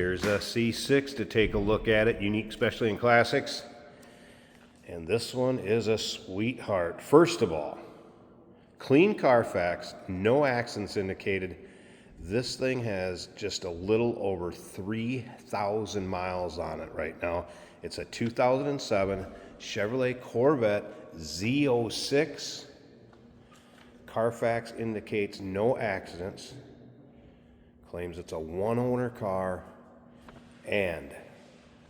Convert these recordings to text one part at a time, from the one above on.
Here's a C6 to take a look at it, unique, especially in classics. And this one is a sweetheart. First of all, clean Carfax, no accidents indicated. This thing has just a little over 3,000 miles on it right now. It's a 2007 Chevrolet Corvette Z06. Carfax indicates no accidents. Claims it's a one-owner car and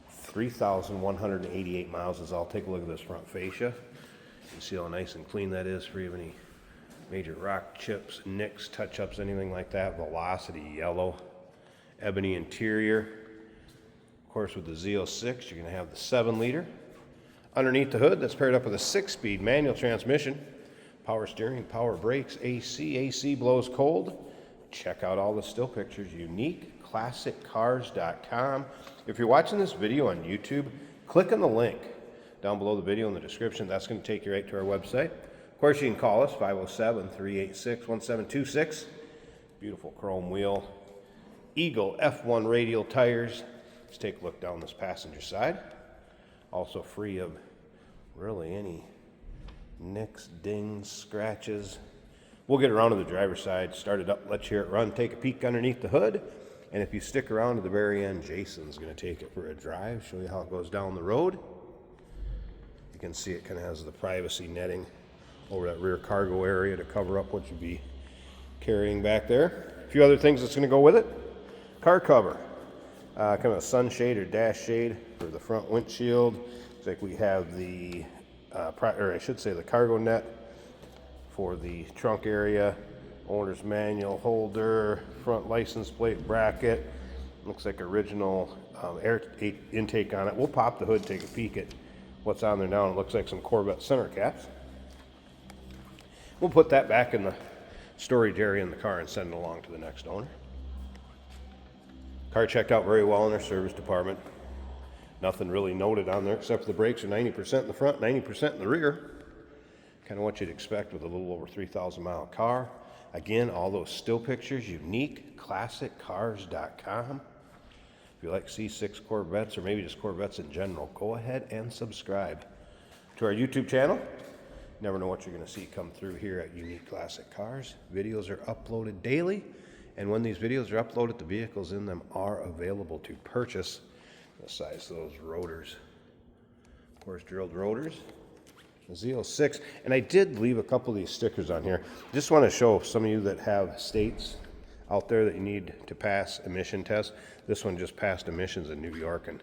3,188 miles. As I'll take a look at this front fascia. You can see how nice and clean that is, free of any major rock chips, nicks, touch-ups, anything like that. Velocity yellow, ebony interior. Of course, with the Z06, you're going to have the 7-liter. Underneath the hood, that's paired up with a 6-speed manual transmission. Power steering, power brakes, AC. AC blows cold. Check out all the still pictures. Unique, classiccars.com. If you're watching this video on YouTube, click on the link down below the video in the description. That's going to take you right to our website. Of course, you can call us, 507-386-1726. Beautiful chrome wheel. Eagle F1 radial tires. Let's take a look down this passenger side. Also free of really any nicks, dings, scratches. We'll get around to the driver's side, start it up, let you hear it run, take a peek underneath the hood. And if you stick around to the very end, Jason's going to take it for a drive, show you how it goes down the road. You can see it kind of has the privacy netting over that rear cargo area to cover up what you'd be carrying back there. A few other things that's going to go with it. Car cover, kind of a sunshade or dash shade for the front windshield. Looks like we have the, or I should say the cargo net for the trunk area. Owner's manual holder, front license plate bracket. Looks like original air intake on it. We'll pop the hood, take a peek at what's on there now. It looks like some Corvette center caps. We'll put that back in the storage area in the car and send it along to the next owner. Car checked out very well in our service department. Nothing really noted on there except the brakes are 90% in the front, 90% in the rear. Kind of what you'd expect with a little over 3,000 mile car. Again, all those still pictures, unique, classiccars.com. If you like C6 Corvettes or maybe just Corvettes in general, go ahead and subscribe to our YouTube channel. Never know what you're going to see come through here at Unique Classic Cars. Videos are uploaded daily, and when these videos are uploaded, the vehicles in them are available to purchase. Besides those rotors, of course, drilled rotors. The Z06, and I did leave a couple of these stickers on here. Just want to show some of you that have states out there that you need to pass emission tests. This one just passed emissions in New York in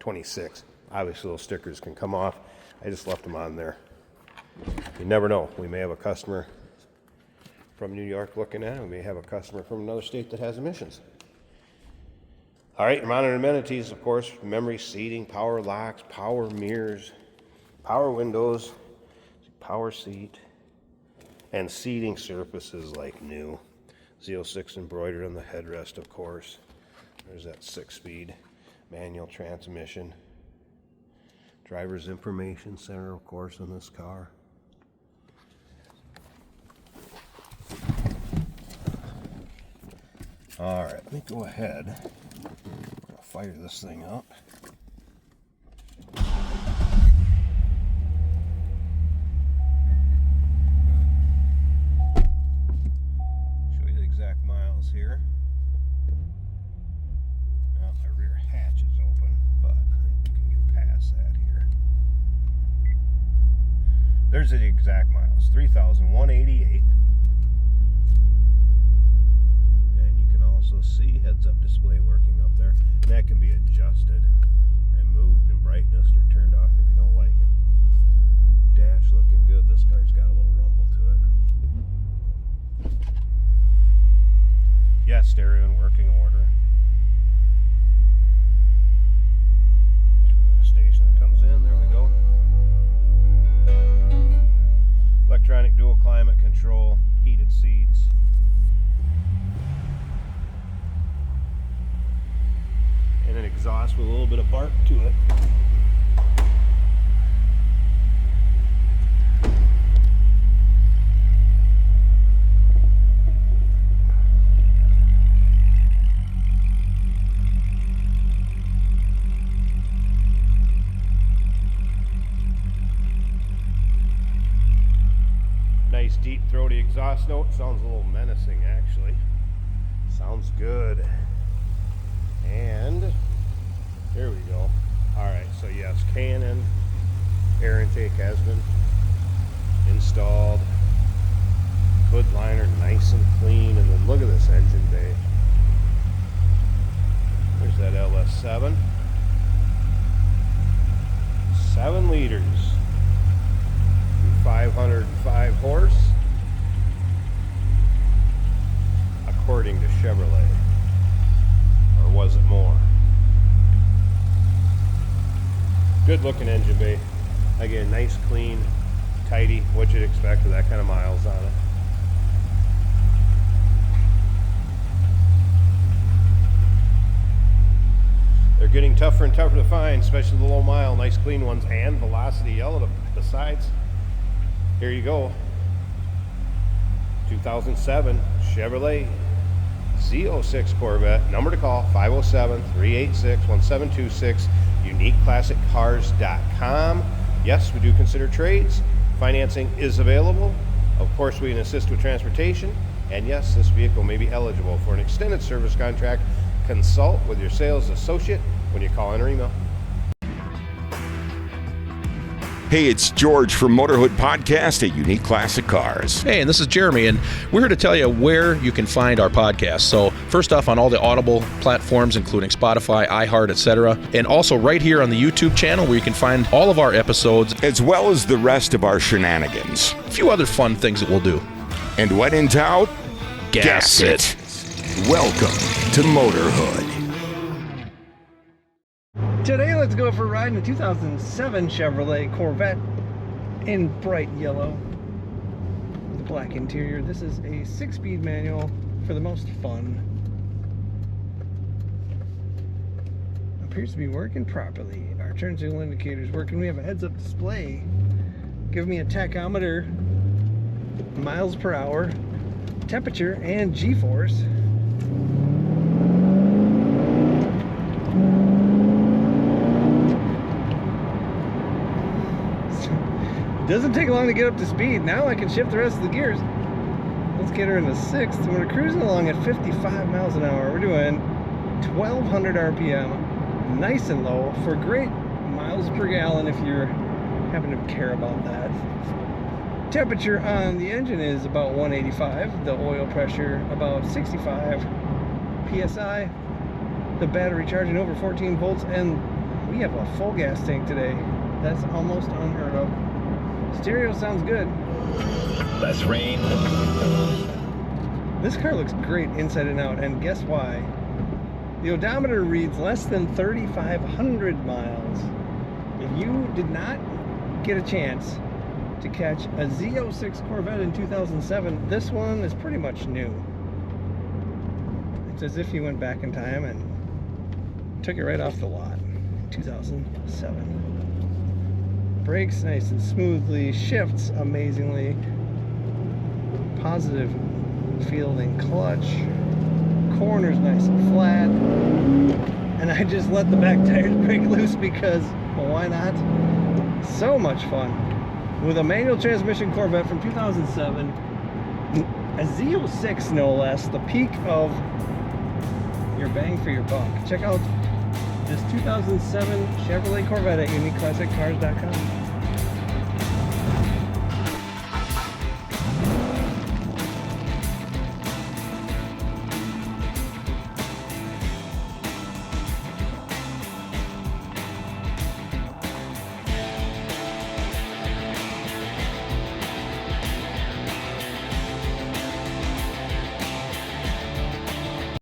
26. Obviously those stickers can come off. I just left them on there. You never know. We may have a customer from New York looking at it. We may have a customer from another state that has emissions. All right, your modern amenities, of course, memory seating, power locks, power mirrors, power windows, power seat, and seating surfaces like new. Z06 embroidered on the headrest, of course. There's that 6-speed manual transmission. Driver's information center, of course, in this car. All right, let me go ahead. I'll fire this thing up. Here. Now my rear hatch is open, but I think we can get past that here. There's the exact miles, 3,188. And you can also see heads-up display working up there. And that can be adjusted and moved and brightness or turned off if you don't like it. Dash looking good. This car's got a little rumble to it. Yeah, stereo in working order. So we got a station that comes in, there we go. Electronic dual climate control, heated seats. And an exhaust with a little bit of bark to it. Nice deep throaty exhaust note. Sounds a little menacing actually. Sounds good. And here we go. Alright, so yes, K&N air intake has been installed. Hood liner nice and clean, and then look at this engine bay. There's that LS7. 7 liters. 505 horse. According to Chevrolet. Or was it more? Good looking engine bay. Again, nice, clean, tidy, what you'd expect with that kind of miles on it. They're getting tougher and tougher to find, especially the low mile, nice clean ones, and velocity yellow besides. Here you go. 2007 Chevrolet Z06 Corvette. Number to call 507-386-1726. UniqueClassicCars.com. Yes, we do consider trades. Financing is available. Of course, we can assist with transportation. And yes, this vehicle may be eligible for an extended service contract. Consult with your sales associate when you call in or email. Hey, it's George from Motorhood Podcast at Unique Classic Cars. Hey, and this is Jeremy, and we're here to tell you where you can find our podcast. So first off, on all the Audible platforms, including Spotify, iHeart, etc., and also right here on the YouTube channel where you can find all of our episodes, as well as the rest of our shenanigans. A few other fun things that we'll do. And when in doubt, gas it. Welcome to Motorhood. Today, let's go for a ride in a 2007 Chevrolet Corvette in bright yellow with a black interior. This is a 6-speed manual for the most fun. Appears to be working properly. Our turn signal indicator's working. We have a heads-up display. Give me a tachometer, miles per hour, temperature, and G-force. Doesn't take long to get up to speed. Now I can shift the rest of the gears. Let's get her into 6th. We're cruising along at 55 miles an hour. We're doing 1200 RPM. Nice and low for great miles per gallon if you're happen to care about that. Temperature on the engine is about 185. The oil pressure about 65 PSI. The battery charging over 14 volts, and we have a full gas tank today. That's almost unheard of. Stereo sounds good. Less rain. This car looks great inside and out, and guess why? The odometer reads less than 3,500 miles. If you did not get a chance to catch a Z06 Corvette in 2007, this one is pretty much new. It's as if you went back in time and took it right off the lot. 2007. Brakes nice and smoothly, shifts amazingly, positive fielding clutch, corners nice and flat, and I just let the back tires break loose because, well, why not? So much fun. With a manual transmission Corvette from 2007, a Z06 no less, the peak of your bang for your buck. Check out this 2007 Chevrolet Corvette at UniqueClassicCars.com.